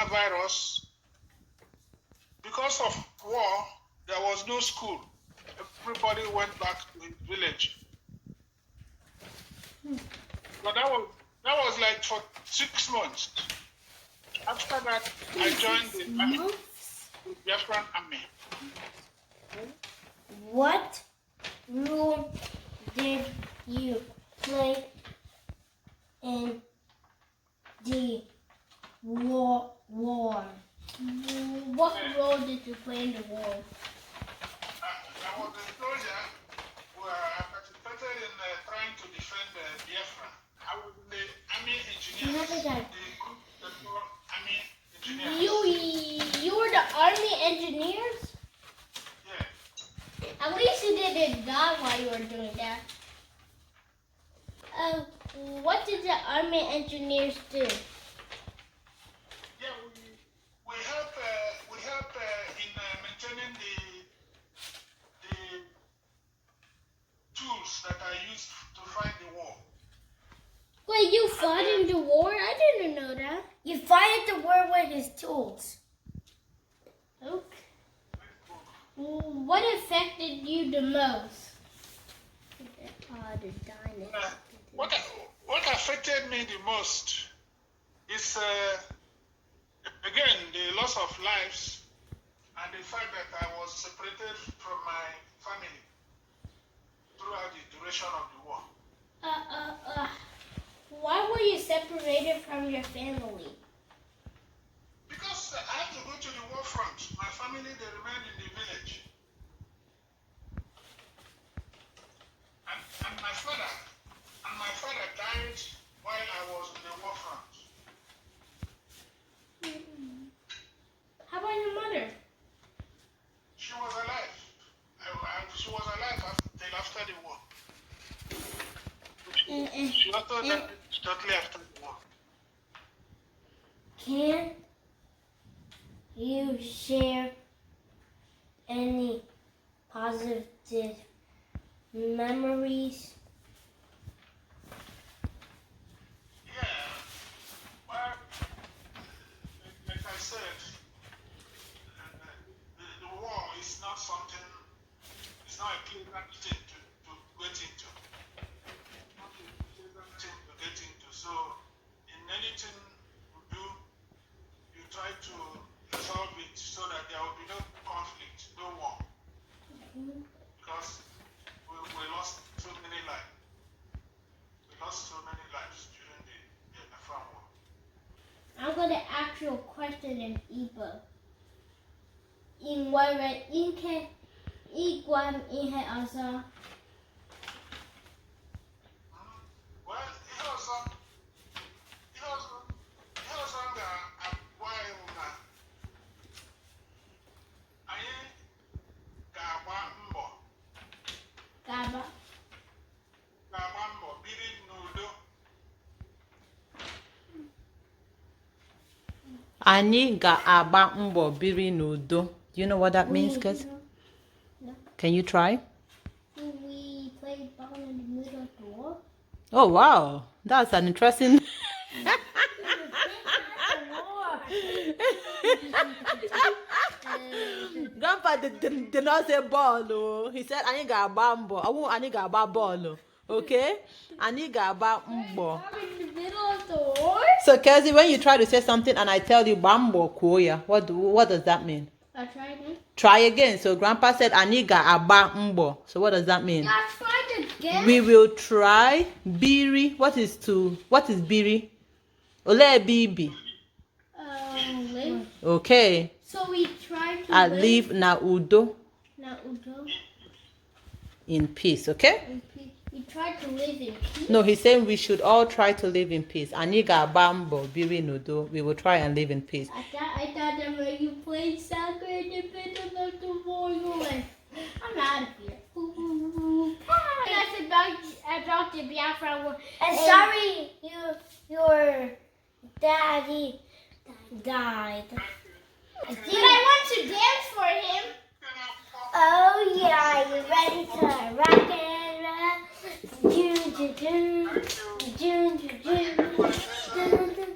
coronavirus, because of war, there was no school. Everybody went back to his village. But that was like for 6 months. After that, I joined the Biafran army. What role did you play in the war? What role did you play in the war? I was a soldier where I participated in trying to defend Biafra. I was the army engineer. Army engineers. You were the army engineers? Yeah. At least you didn't die while you were doing that. What did the army engineers do? Yeah, we help in maintaining the tools that are used to fight the war. Wait, you fought in the war? I didn't know that. You fought in the war with his tools. Okay. What affected you the most? What affected me the most is again the loss of lives and the fact that I was separated from my family throughout the duration of the war. Why were you separated from your family? Because I had to go to the war front. My family, they remained in the village. And my father died while I was in the war front. How about your mother? She was alive. She was alive until after the war. She also died shortly after the war. Can you share any positive memories? Yeah. Well, like I said, the war is not something, it's not a pleasant thing to get into. Not a pleasant thing to get into. So, in anything you do, you try to resolve it so that there will be no conflict, no war. Because we lost so many lives. We lost so many lives during the Biafran War. I'm going to ask you a question in Igbo. In where inke igwam ihe ọzọ. Well, ihe ọzọ m ga-agwa iwu na anyị ga-agba mbọ Gaba. biri n'udo. Anyị ga-agba mbọ biri n'udo. Do you know what that means, kids? No. Can you try? We played ball in the middle of the war. Oh, wow. That's an interesting... Grandpa did not say ball. Oh. He said, anyị ga-agba mbọ. Anyị ga-agba ball. Okay? Anyị ga-agba mbọ. I'm in the middle of the war? So, Kelsey, when you try to say something and I tell you bambo kuoya, what does that mean? I'll try again. Try again. So, Grandpa said, anyị ga-agba mbọ. So, what does that mean? I'll try again. We will try. Biri. What is biri? Ole bibi. Live. Okay. So we try to I live na udo. Now, Udo. In peace. Okay? We try to live in peace. No, he's saying we should all try to live in peace. Anyị ga-agba mbọ biri n'udo. We will try and live in peace. I thought that when you played soccer in the middle of the war, you were like, I'm out of here. That's about the Biafra war. And sorry, your daddy died. But I want to dance for him. Oh yeah, you ready to rock and roll? June, June, June, June, June.